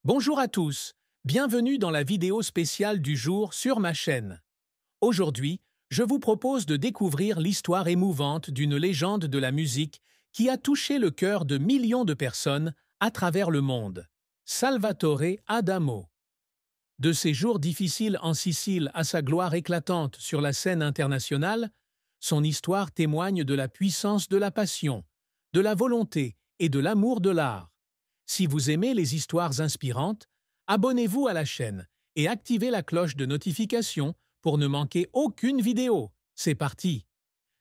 Bonjour à tous, bienvenue dans la vidéo spéciale du jour sur ma chaîne. Aujourd'hui, je vous propose de découvrir l'histoire émouvante d'une légende de la musique qui a touché le cœur de millions de personnes à travers le monde, Salvatore Adamo. De ses jours difficiles en Sicile à sa gloire éclatante sur la scène internationale, son histoire témoigne de la puissance de la passion, de la volonté et de l'amour de l'art. Si vous aimez les histoires inspirantes, abonnez-vous à la chaîne et activez la cloche de notification pour ne manquer aucune vidéo. C'est parti!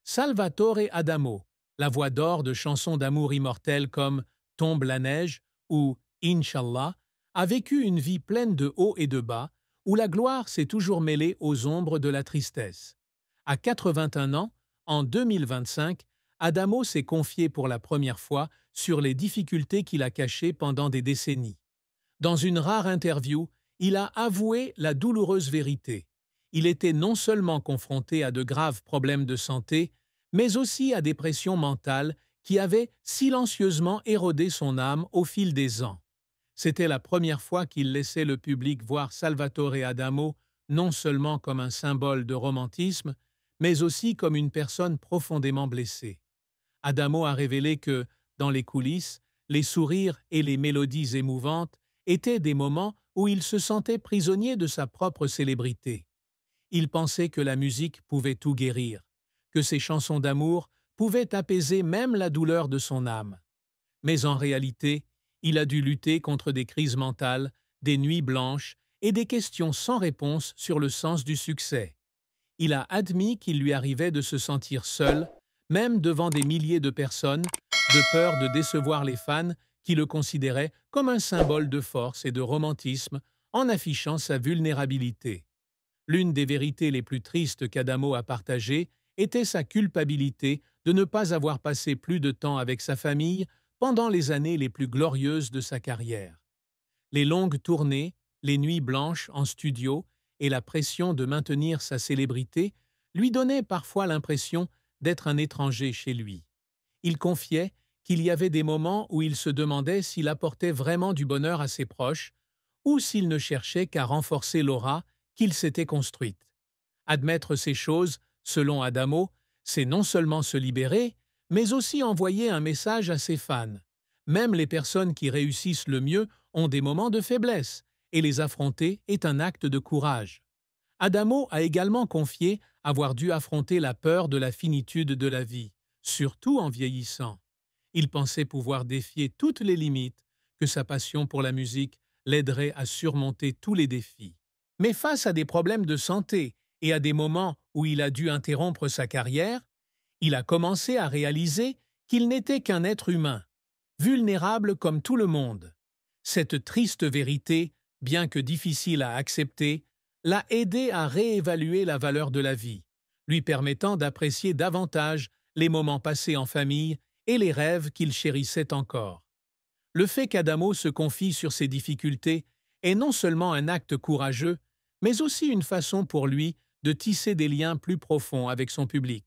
Salvatore Adamo, la voix d'or de chansons d'amour immortelles comme Tombe la neige ou Inch'Allah, a vécu une vie pleine de hauts et de bas, où la gloire s'est toujours mêlée aux ombres de la tristesse. À 81 ans, en 2025, Adamo s'est confié pour la première fois sur les difficultés qu'il a cachées pendant des décennies. Dans une rare interview, il a avoué la douloureuse vérité. Il était non seulement confronté à de graves problèmes de santé, mais aussi à des pressions mentales qui avaient silencieusement érodé son âme au fil des ans. C'était la première fois qu'il laissait le public voir Salvatore Adamo non seulement comme un symbole de romantisme, mais aussi comme une personne profondément blessée. Adamo a révélé que, dans les coulisses, les sourires et les mélodies émouvantes étaient des moments où il se sentait prisonnier de sa propre célébrité. Il pensait que la musique pouvait tout guérir, que ses chansons d'amour pouvaient apaiser même la douleur de son âme. Mais en réalité, il a dû lutter contre des crises mentales, des nuits blanches et des questions sans réponse sur le sens du succès. Il a admis qu'il lui arrivait de se sentir seul, même devant des milliers de personnes, de peur de décevoir les fans qui le considéraient comme un symbole de force et de romantisme en affichant sa vulnérabilité. L'une des vérités les plus tristes qu'Adamo a partagées était sa culpabilité de ne pas avoir passé plus de temps avec sa famille pendant les années les plus glorieuses de sa carrière. Les longues tournées, les nuits blanches en studio et la pression de maintenir sa célébrité lui donnaient parfois l'impression d'être un étranger chez lui. Il confiait qu'il y avait des moments où il se demandait s'il apportait vraiment du bonheur à ses proches ou s'il ne cherchait qu'à renforcer l'aura qu'il s'était construite. Admettre ces choses, selon Adamo, c'est non seulement se libérer, mais aussi envoyer un message à ses fans. Même les personnes qui réussissent le mieux ont des moments de faiblesse, et les affronter est un acte de courage. Adamo a également confié avoir dû affronter la peur de la finitude de la vie, surtout en vieillissant. Il pensait pouvoir défier toutes les limites, que sa passion pour la musique l'aiderait à surmonter tous les défis. Mais face à des problèmes de santé et à des moments où il a dû interrompre sa carrière, il a commencé à réaliser qu'il n'était qu'un être humain, vulnérable comme tout le monde. Cette triste vérité, bien que difficile à accepter, l'a aidé à réévaluer la valeur de la vie, lui permettant d'apprécier davantage les moments passés en famille et les rêves qu'il chérissait encore. Le fait qu'Adamo se confie sur ses difficultés est non seulement un acte courageux, mais aussi une façon pour lui de tisser des liens plus profonds avec son public.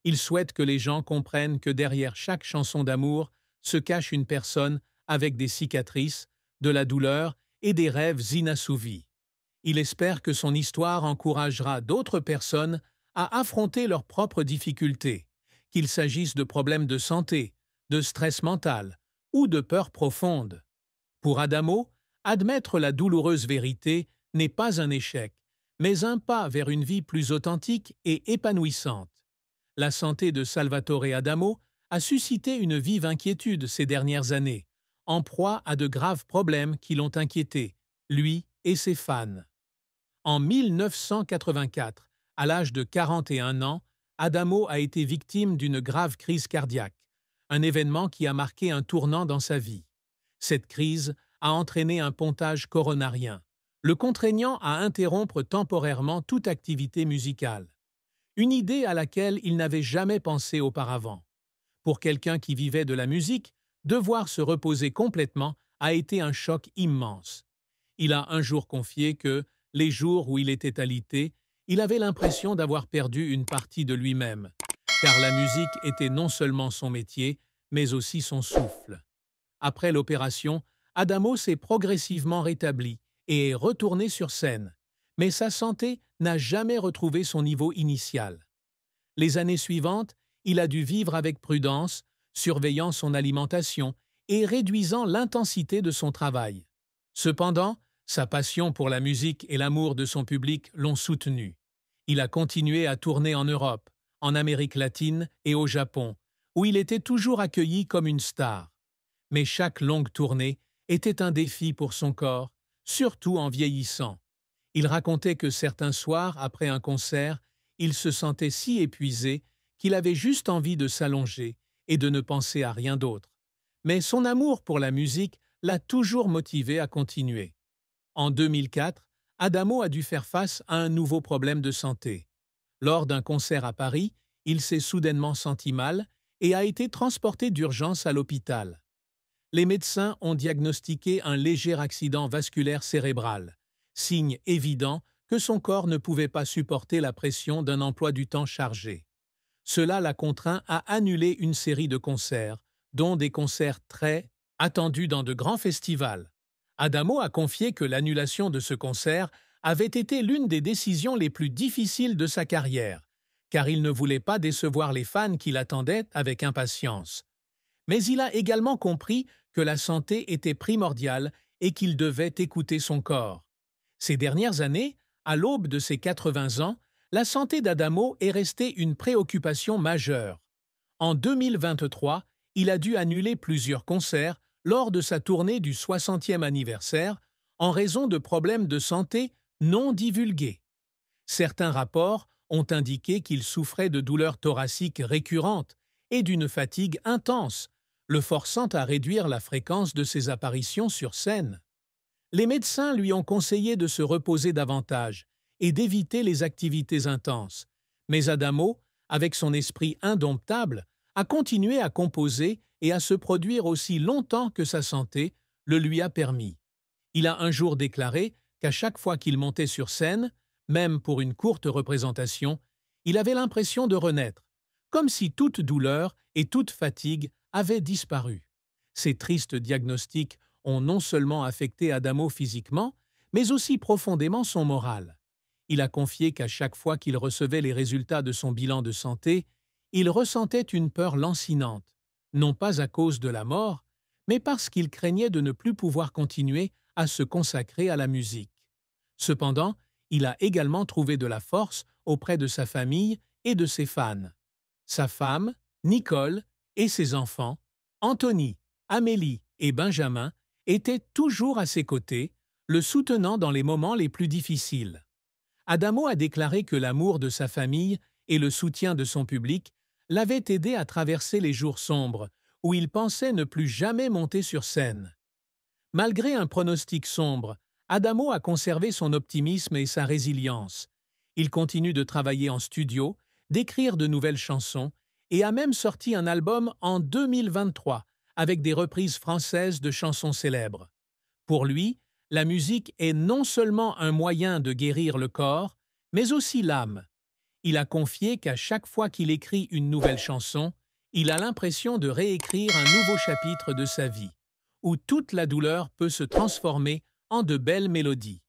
Il souhaite que les gens comprennent que derrière chaque chanson d'amour se cache une personne avec des cicatrices, de la douleur et des rêves inassouvis. Il espère que son histoire encouragera d'autres personnes à affronter leurs propres difficultés, qu'il s'agisse de problèmes de santé, de stress mental ou de peurs profondes. Pour Adamo, admettre la douloureuse vérité n'est pas un échec, mais un pas vers une vie plus authentique et épanouissante. La santé de Salvatore Adamo a suscité une vive inquiétude ces dernières années, en proie à de graves problèmes qui l'ont inquiété, lui et ses fans. En 1984, à l'âge de 41 ans, Adamo a été victime d'une grave crise cardiaque, un événement qui a marqué un tournant dans sa vie. Cette crise a entraîné un pontage coronarien, le contraignant à interrompre temporairement toute activité musicale. Une idée à laquelle il n'avait jamais pensé auparavant. Pour quelqu'un qui vivait de la musique, devoir se reposer complètement a été un choc immense. Il a un jour confié que, les jours où il était alité, il avait l'impression d'avoir perdu une partie de lui-même, car la musique était non seulement son métier, mais aussi son souffle. Après l'opération, Adamo s'est progressivement rétabli et est retourné sur scène, mais sa santé n'a jamais retrouvé son niveau initial. Les années suivantes, il a dû vivre avec prudence, surveillant son alimentation et réduisant l'intensité de son travail. Cependant, sa passion pour la musique et l'amour de son public l'ont soutenu. Il a continué à tourner en Europe, en Amérique latine et au Japon, où il était toujours accueilli comme une star. Mais chaque longue tournée était un défi pour son corps, surtout en vieillissant. Il racontait que certains soirs, après un concert, il se sentait si épuisé qu'il avait juste envie de s'allonger et de ne penser à rien d'autre. Mais son amour pour la musique l'a toujours motivé à continuer. En 2004, Adamo a dû faire face à un nouveau problème de santé. Lors d'un concert à Paris, il s'est soudainement senti mal et a été transporté d'urgence à l'hôpital. Les médecins ont diagnostiqué un léger accident vasculaire cérébral, signe évident que son corps ne pouvait pas supporter la pression d'un emploi du temps chargé. Cela l'a contraint à annuler une série de concerts, dont des concerts très attendus dans de grands festivals. Adamo a confié que l'annulation de ce concert avait été l'une des décisions les plus difficiles de sa carrière, car il ne voulait pas décevoir les fans qui l'attendaient avec impatience. Mais il a également compris que la santé était primordiale et qu'il devait écouter son corps. Ces dernières années, à l'aube de ses 80 ans, la santé d'Adamo est restée une préoccupation majeure. En 2023, il a dû annuler plusieurs concerts lors de sa tournée du 60e anniversaire en raison de problèmes de santé non divulgués. Certains rapports ont indiqué qu'il souffrait de douleurs thoraciques récurrentes et d'une fatigue intense, le forçant à réduire la fréquence de ses apparitions sur scène. Les médecins lui ont conseillé de se reposer davantage et d'éviter les activités intenses, mais Adamo, avec son esprit indomptable, a continué à composer et à se produire aussi longtemps que sa santé le lui a permis. Il a un jour déclaré qu'à chaque fois qu'il montait sur scène, même pour une courte représentation, il avait l'impression de renaître, comme si toute douleur et toute fatigue avaient disparu. Ces tristes diagnostics ont non seulement affecté Adamo physiquement, mais aussi profondément son moral. Il a confié qu'à chaque fois qu'il recevait les résultats de son bilan de santé, il ressentait une peur lancinante, non pas à cause de la mort, mais parce qu'il craignait de ne plus pouvoir continuer à se consacrer à la musique. Cependant, il a également trouvé de la force auprès de sa famille et de ses fans. Sa femme, Nicole, et ses enfants, Anthony, Amélie et Benjamin, étaient toujours à ses côtés, le soutenant dans les moments les plus difficiles. Adamo a déclaré que l'amour de sa famille et le soutien de son public l'avaient aidé à traverser les jours sombres, où il pensait ne plus jamais monter sur scène. Malgré un pronostic sombre, Adamo a conservé son optimisme et sa résilience. Il continue de travailler en studio, d'écrire de nouvelles chansons et a même sorti un album en 2023 avec des reprises françaises de chansons célèbres. Pour lui, la musique est non seulement un moyen de guérir le corps, mais aussi l'âme. Il a confié qu'à chaque fois qu'il écrit une nouvelle chanson, il a l'impression de réécrire un nouveau chapitre de sa vie, où toute la douleur peut se transformer en de belles mélodies.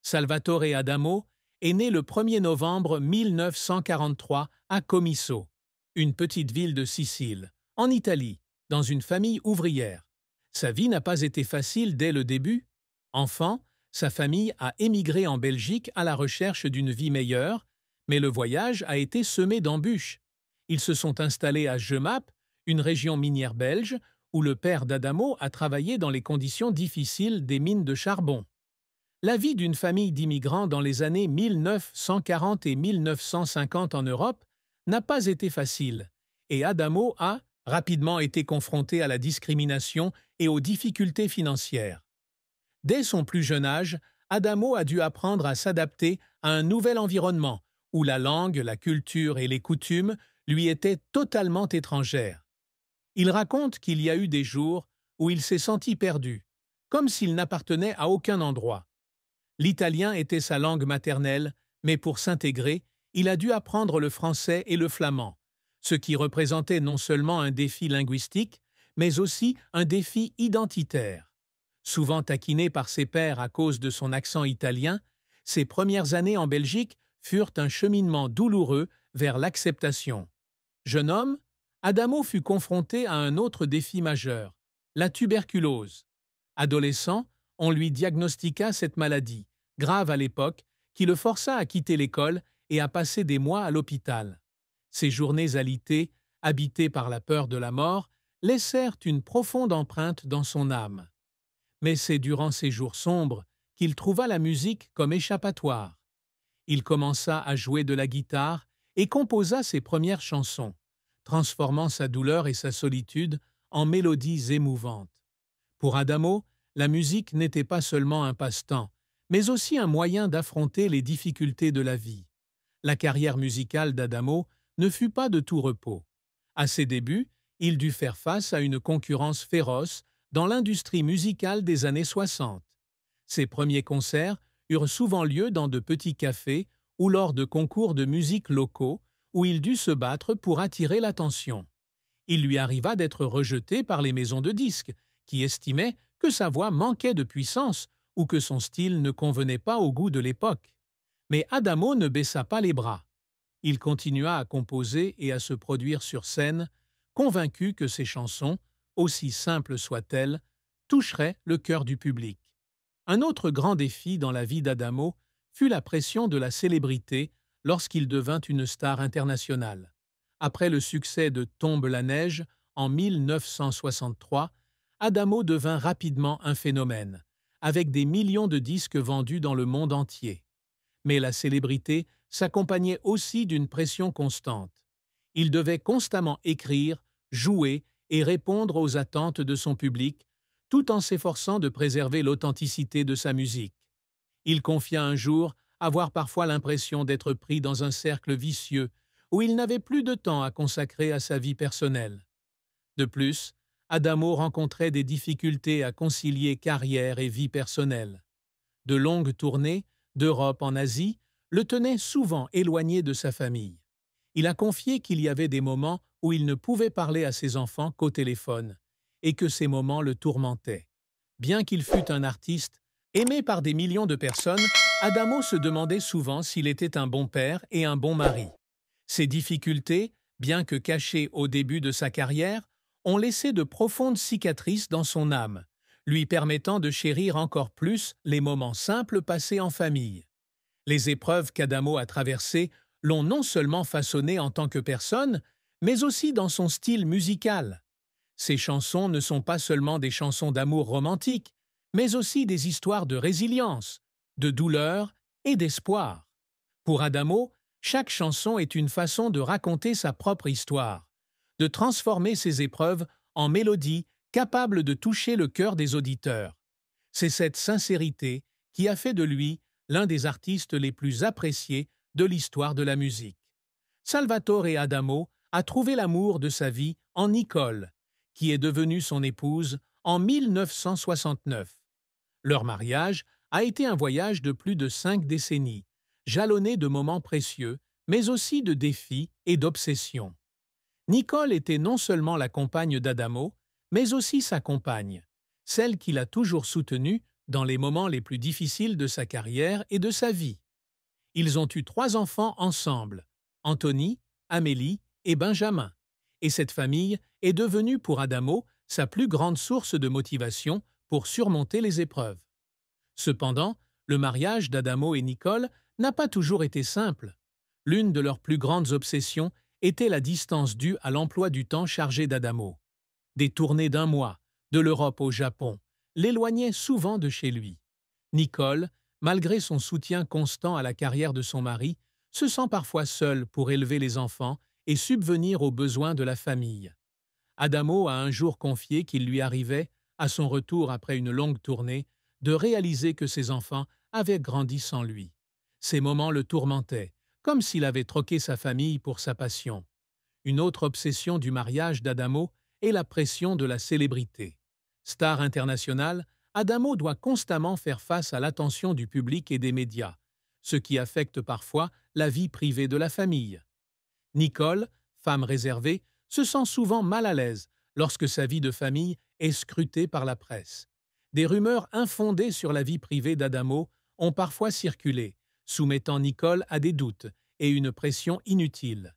Salvatore Adamo est né le 1er novembre 1943 à Comiso, une petite ville de Sicile, en Italie, dans une famille ouvrière. Sa vie n'a pas été facile dès le début. Enfant, sa famille a émigré en Belgique à la recherche d'une vie meilleure, mais le voyage a été semé d'embûches. Ils se sont installés à Jemap, une région minière belge, où le père d'Adamo a travaillé dans les conditions difficiles des mines de charbon. La vie d'une famille d'immigrants dans les années 1940 et 1950 en Europe n'a pas été facile, et Adamo a rapidement été confronté à la discrimination et aux difficultés financières. Dès son plus jeune âge, Adamo a dû apprendre à s'adapter à un nouvel environnement où la langue, la culture et les coutumes lui étaient totalement étrangères. Il raconte qu'il y a eu des jours où il s'est senti perdu, comme s'il n'appartenait à aucun endroit. L'italien était sa langue maternelle, mais pour s'intégrer, il a dû apprendre le français et le flamand, ce qui représentait non seulement un défi linguistique, mais aussi un défi identitaire. Souvent taquiné par ses pairs à cause de son accent italien, ses premières années en Belgique furent un cheminement douloureux vers l'acceptation. Jeune homme, Adamo fut confronté à un autre défi majeur, la tuberculose. Adolescent, on lui diagnostiqua cette maladie, grave à l'époque, qui le força à quitter l'école et à passer des mois à l'hôpital. Ses journées alitées, habitées par la peur de la mort, laissèrent une profonde empreinte dans son âme. Mais c'est durant ces jours sombres qu'il trouva la musique comme échappatoire. Il commença à jouer de la guitare et composa ses premières chansons, transformant sa douleur et sa solitude en mélodies émouvantes. Pour Adamo, la musique n'était pas seulement un passe-temps, mais aussi un moyen d'affronter les difficultés de la vie. La carrière musicale d'Adamo ne fut pas de tout repos. À ses débuts, il dut faire face à une concurrence féroce dans l'industrie musicale des années 60. Ses premiers concerts eurent souvent lieu dans de petits cafés ou lors de concours de musique locaux où il dut se battre pour attirer l'attention. Il lui arriva d'être rejeté par les maisons de disques, qui estimaient que sa voix manquait de puissance ou que son style ne convenait pas au goût de l'époque. Mais Adamo ne baissa pas les bras. Il continua à composer et à se produire sur scène, convaincu que ses chansons, aussi simples soient-elles, toucheraient le cœur du public. Un autre grand défi dans la vie d'Adamo fut la pression de la célébrité lorsqu'il devint une star internationale. Après le succès de Tombe la neige en 1963, Adamo devint rapidement un phénomène, avec des millions de disques vendus dans le monde entier. Mais la célébrité s'accompagnait aussi d'une pression constante. Il devait constamment écrire, jouer et répondre aux attentes de son public, tout en s'efforçant de préserver l'authenticité de sa musique. Il confia un jour avoir parfois l'impression d'être pris dans un cercle vicieux où il n'avait plus de temps à consacrer à sa vie personnelle. De plus, Adamo rencontrait des difficultés à concilier carrière et vie personnelle. De longues tournées, d'Europe en Asie, le tenaient souvent éloigné de sa famille. Il a confié qu'il y avait des moments où il ne pouvait parler à ses enfants qu'au téléphone, et que ces moments le tourmentaient. Bien qu'il fût un artiste, aimé par des millions de personnes, Adamo se demandait souvent s'il était un bon père et un bon mari. Ces difficultés, bien que cachées au début de sa carrière, ont laissé de profondes cicatrices dans son âme, lui permettant de chérir encore plus les moments simples passés en famille. Les épreuves qu'Adamo a traversées l'ont non seulement façonné en tant que personne, mais aussi dans son style musical. Ses chansons ne sont pas seulement des chansons d'amour romantique, mais aussi des histoires de résilience, de douleur et d'espoir. Pour Adamo, chaque chanson est une façon de raconter sa propre histoire, de transformer ses épreuves en mélodies capables de toucher le cœur des auditeurs. C'est cette sincérité qui a fait de lui l'un des artistes les plus appréciés de l'histoire de la musique. Salvatore Adamo a trouvé l'amour de sa vie en Nicole, qui est devenue son épouse en 1969. Leur mariage a été un voyage de plus de 5 décennies, jalonné de moments précieux, mais aussi de défis et d'obsessions. Nicole était non seulement la compagne d'Adamo, mais aussi sa compagne, celle qu'il a toujours soutenue dans les moments les plus difficiles de sa carrière et de sa vie. Ils ont eu 3 enfants ensemble, Anthony, Amélie et Benjamin, et cette famille est devenue pour Adamo sa plus grande source de motivation pour surmonter les épreuves. Cependant, le mariage d'Adamo et Nicole n'a pas toujours été simple. L'une de leurs plus grandes obsessions était la distance due à l'emploi du temps chargé d'Adamo. Des tournées d'1 mois, de l'Europe au Japon, l'éloignaient souvent de chez lui. Nicole, malgré son soutien constant à la carrière de son mari, se sent parfois seule pour élever les enfants et subvenir aux besoins de la famille. Adamo a un jour confié qu'il lui arrivait, à son retour après une longue tournée, de réaliser que ses enfants avaient grandi sans lui. Ces moments le tourmentaient, comme s'il avait troqué sa famille pour sa passion. Une autre obsession du mariage d'Adamo est la pression de la célébrité. Star internationale, Adamo doit constamment faire face à l'attention du public et des médias, ce qui affecte parfois la vie privée de la famille. Nicole, femme réservée, se sent souvent mal à l'aise lorsque sa vie de famille est scrutée par la presse. Des rumeurs infondées sur la vie privée d'Adamo ont parfois circulé, soumettant Nicole à des doutes et une pression inutile.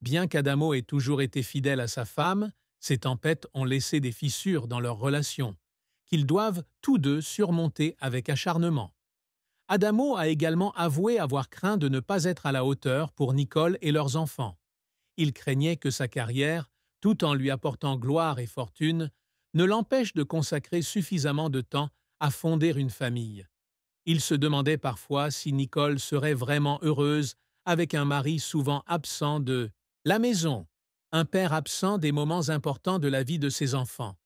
Bien qu'Adamo ait toujours été fidèle à sa femme, ces tempêtes ont laissé des fissures dans leur relation, qu'ils doivent tous deux surmonter avec acharnement. Adamo a également avoué avoir craint de ne pas être à la hauteur pour Nicole et leurs enfants. Il craignait que sa carrière, tout en lui apportant gloire et fortune, ne l'empêche de consacrer suffisamment de temps à fonder une famille. Il se demandait parfois si Nicole serait vraiment heureuse avec un mari souvent absent de la maison, un père absent des moments importants de la vie de ses enfants.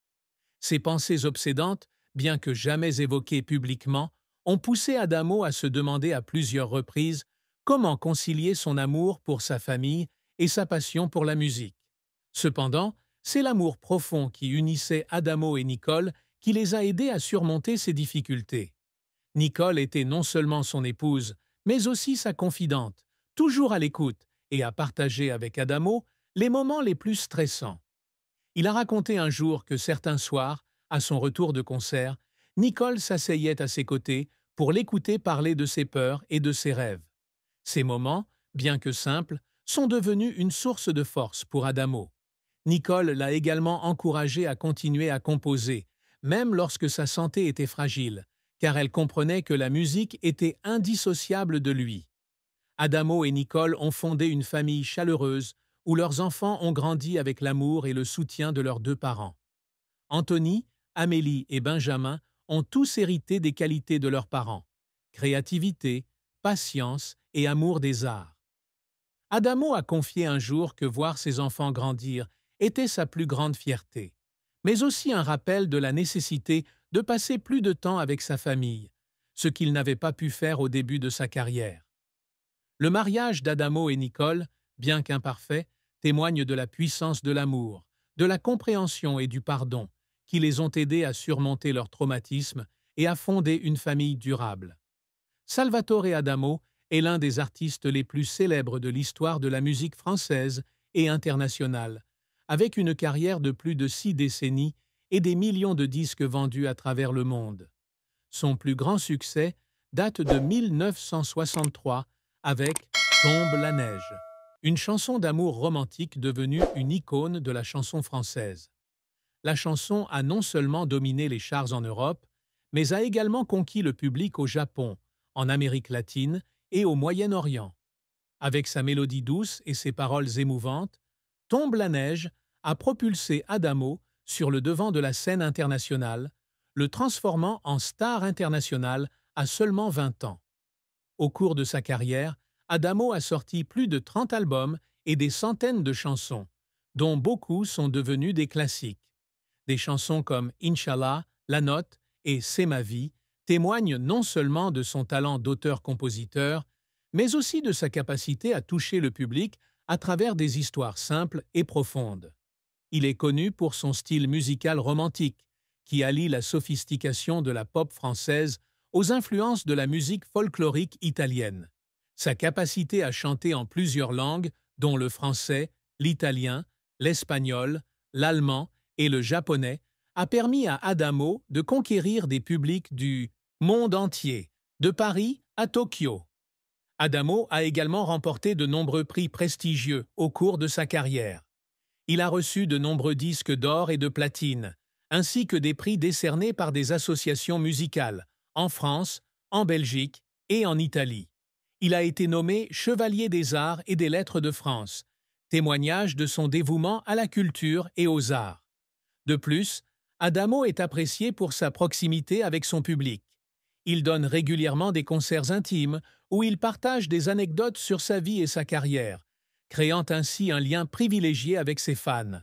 Ces pensées obsédantes, bien que jamais évoquées publiquement, ont poussé Adamo à se demander à plusieurs reprises comment concilier son amour pour sa famille et sa passion pour la musique. Cependant, c'est l'amour profond qui unissait Adamo et Nicole qui les a aidés à surmonter ces difficultés. Nicole était non seulement son épouse, mais aussi sa confidente, toujours à l'écoute et à partager avec Adamo les moments les plus stressants. Il a raconté un jour que certains soirs, à son retour de concert, Nicole s'asseyait à ses côtés pour l'écouter parler de ses peurs et de ses rêves. Ces moments, bien que simples, sont devenus une source de force pour Adamo. Nicole l'a également encouragé à continuer à composer, même lorsque sa santé était fragile, car elle comprenait que la musique était indissociable de lui. Adamo et Nicole ont fondé une famille chaleureuse où leurs enfants ont grandi avec l'amour et le soutien de leurs deux parents. Anthony, Amélie et Benjamin ont tous hérité des qualités de leurs parents: créativité, patience et amour des arts. Adamo a confié un jour que voir ses enfants grandir était sa plus grande fierté, mais aussi un rappel de la nécessité de passer plus de temps avec sa famille, ce qu'il n'avait pas pu faire au début de sa carrière. Le mariage d'Adamo et Nicole, bien qu'imparfait, témoigne de la puissance de l'amour, de la compréhension et du pardon, qui les ont aidés à surmonter leur traumatisme et à fonder une famille durable. Salvatore Adamo est l'un des artistes les plus célèbres de l'histoire de la musique française et internationale, avec une carrière de plus de 6 décennies et des millions de disques vendus à travers le monde. Son plus grand succès date de 1963 avec « Tombe la neige », une chanson d'amour romantique devenue une icône de la chanson française. La chanson a non seulement dominé les charts en Europe, mais a également conquis le public au Japon, en Amérique latine et au Moyen-Orient. Avec sa mélodie douce et ses paroles émouvantes, Tombe la neige a propulsé Adamo sur le devant de la scène internationale, le transformant en star internationale à seulement 20 ans. Au cours de sa carrière, Adamo a sorti plus de 30 albums et des centaines de chansons, dont beaucoup sont devenus des classiques. Des chansons comme Inch'Allah, La Note et C'est ma vie témoignent non seulement de son talent d'auteur-compositeur, mais aussi de sa capacité à toucher le public à travers des histoires simples et profondes. Il est connu pour son style musical romantique, qui allie la sophistication de la pop française aux influences de la musique folklorique italienne. Sa capacité à chanter en plusieurs langues, dont le français, l'italien, l'espagnol, l'allemand et le japonais, a permis à Adamo de conquérir des publics du monde entier, de Paris à Tokyo. Adamo a également remporté de nombreux prix prestigieux au cours de sa carrière. Il a reçu de nombreux disques d'or et de platine, ainsi que des prix décernés par des associations musicales, en France, en Belgique et en Italie. Il a été nommé Chevalier des Arts et des Lettres de France, témoignage de son dévouement à la culture et aux arts. De plus, Adamo est apprécié pour sa proximité avec son public. Il donne régulièrement des concerts intimes où il partage des anecdotes sur sa vie et sa carrière, créant ainsi un lien privilégié avec ses fans.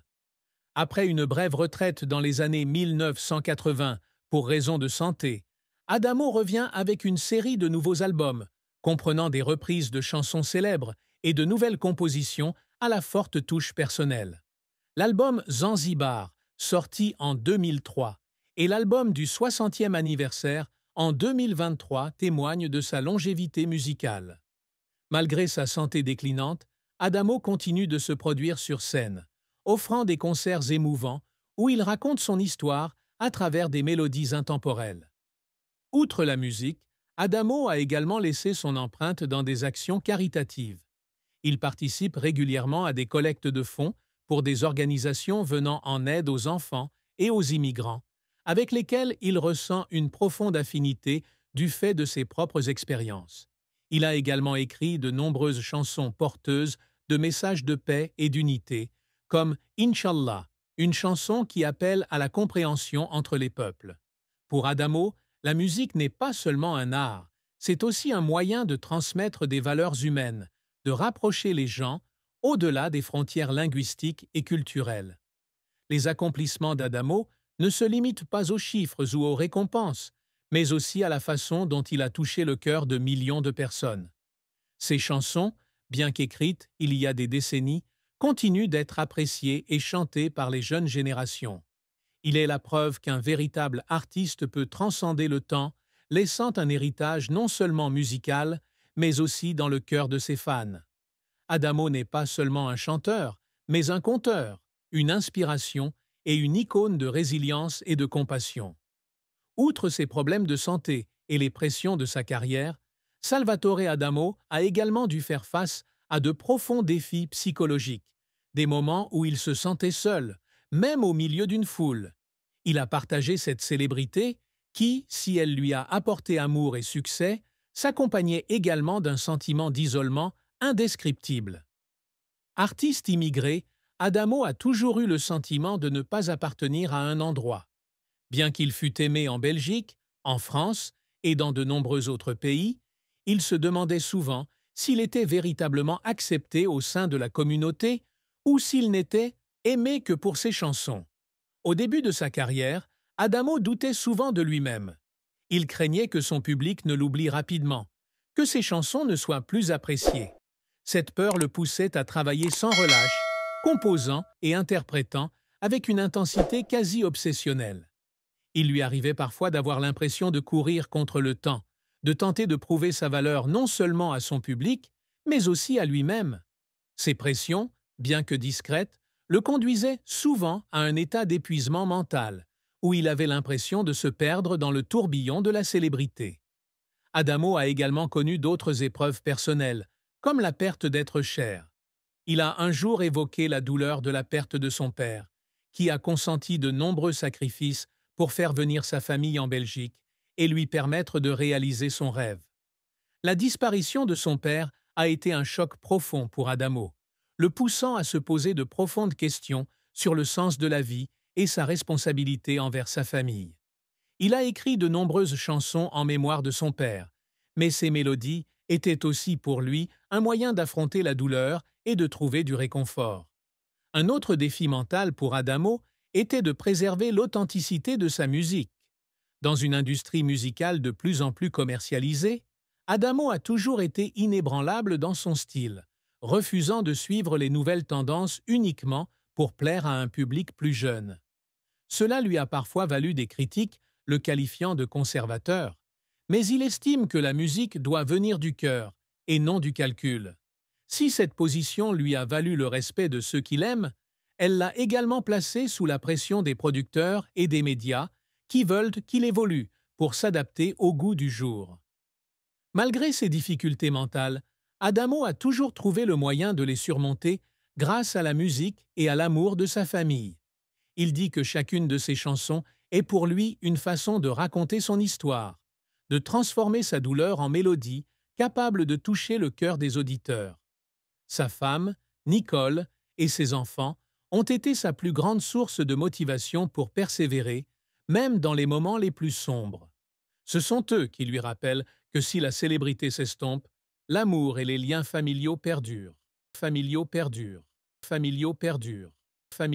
Après une brève retraite dans les années 1980 pour raison de santé, Adamo revient avec une série de nouveaux albums, comprenant des reprises de chansons célèbres et de nouvelles compositions à la forte touche personnelle. L'album Zanzibar, sorti en 2003, et l'album du 60e anniversaire en 2023 témoignent de sa longévité musicale. Malgré sa santé déclinante, Adamo continue de se produire sur scène, offrant des concerts émouvants où il raconte son histoire à travers des mélodies intemporelles. Outre la musique, Adamo a également laissé son empreinte dans des actions caritatives. Il participe régulièrement à des collectes de fonds pour des organisations venant en aide aux enfants et aux immigrants, avec lesquels il ressent une profonde affinité du fait de ses propres expériences. Il a également écrit de nombreuses chansons porteuses de messages de paix et d'unité, comme Inch'Allah, une chanson qui appelle à la compréhension entre les peuples. Pour Adamo, la musique n'est pas seulement un art, c'est aussi un moyen de transmettre des valeurs humaines, de rapprocher les gens au-delà des frontières linguistiques et culturelles. Les accomplissements d'Adamo ne se limitent pas aux chiffres ou aux récompenses, mais aussi à la façon dont il a touché le cœur de millions de personnes. Ses chansons, bien qu'écrites il y a des décennies, continuent d'être appréciées et chantées par les jeunes générations. Il est la preuve qu'un véritable artiste peut transcender le temps, laissant un héritage non seulement musical, mais aussi dans le cœur de ses fans. Adamo n'est pas seulement un chanteur, mais un conteur, une inspiration et une icône de résilience et de compassion. Outre ses problèmes de santé et les pressions de sa carrière, Salvatore Adamo a également dû faire face à de profonds défis psychologiques, des moments où il se sentait seul, même au milieu d'une foule. Il a partagé cette célébrité qui, si elle lui a apporté amour et succès, s'accompagnait également d'un sentiment d'isolement indescriptible. Artiste immigré, Adamo a toujours eu le sentiment de ne pas appartenir à un endroit. Bien qu'il fût aimé en Belgique, en France et dans de nombreux autres pays, il se demandait souvent s'il était véritablement accepté au sein de la communauté ou s'il n'était aimé que pour ses chansons. Au début de sa carrière, Adamo doutait souvent de lui-même. Il craignait que son public ne l'oublie rapidement, que ses chansons ne soient plus appréciées. Cette peur le poussait à travailler sans relâche, composant et interprétant avec une intensité quasi obsessionnelle. Il lui arrivait parfois d'avoir l'impression de courir contre le temps, de tenter de prouver sa valeur non seulement à son public, mais aussi à lui-même. Ces pressions, bien que discrètes, le conduisaient souvent à un état d'épuisement mental, où il avait l'impression de se perdre dans le tourbillon de la célébrité. Adamo a également connu d'autres épreuves personnelles, comme la perte d'être cher. Il a un jour évoqué la douleur de la perte de son père, qui a consenti de nombreux sacrifices pour faire venir sa famille en Belgique et lui permettre de réaliser son rêve. La disparition de son père a été un choc profond pour Adamo, le poussant à se poser de profondes questions sur le sens de la vie et sa responsabilité envers sa famille. Il a écrit de nombreuses chansons en mémoire de son père, mais ces mélodies étaient aussi pour lui un moyen d'affronter la douleur et de trouver du réconfort. Un autre défi mental pour Adamo était de préserver l'authenticité de sa musique. Dans une industrie musicale de plus en plus commercialisée, Adamo a toujours été inébranlable dans son style, refusant de suivre les nouvelles tendances uniquement pour plaire à un public plus jeune. Cela lui a parfois valu des critiques, le qualifiant de conservateur, mais il estime que la musique doit venir du cœur et non du calcul. Si cette position lui a valu le respect de ceux qui l'aiment, elle l'a également placé sous la pression des producteurs et des médias qui veulent qu'il évolue pour s'adapter au goût du jour. Malgré ces difficultés mentales, Adamo a toujours trouvé le moyen de les surmonter grâce à la musique et à l'amour de sa famille. Il dit que chacune de ses chansons est pour lui une façon de raconter son histoire, de transformer sa douleur en mélodie capable de toucher le cœur des auditeurs. Sa femme, Nicole, et ses enfants ont été sa plus grande source de motivation pour persévérer, même dans les moments les plus sombres. Ce sont eux qui lui rappellent que si la célébrité s'estompe, l'amour et les liens familiaux perdurent. Familiaux perdurent. Familiaux perdurent. Familiaux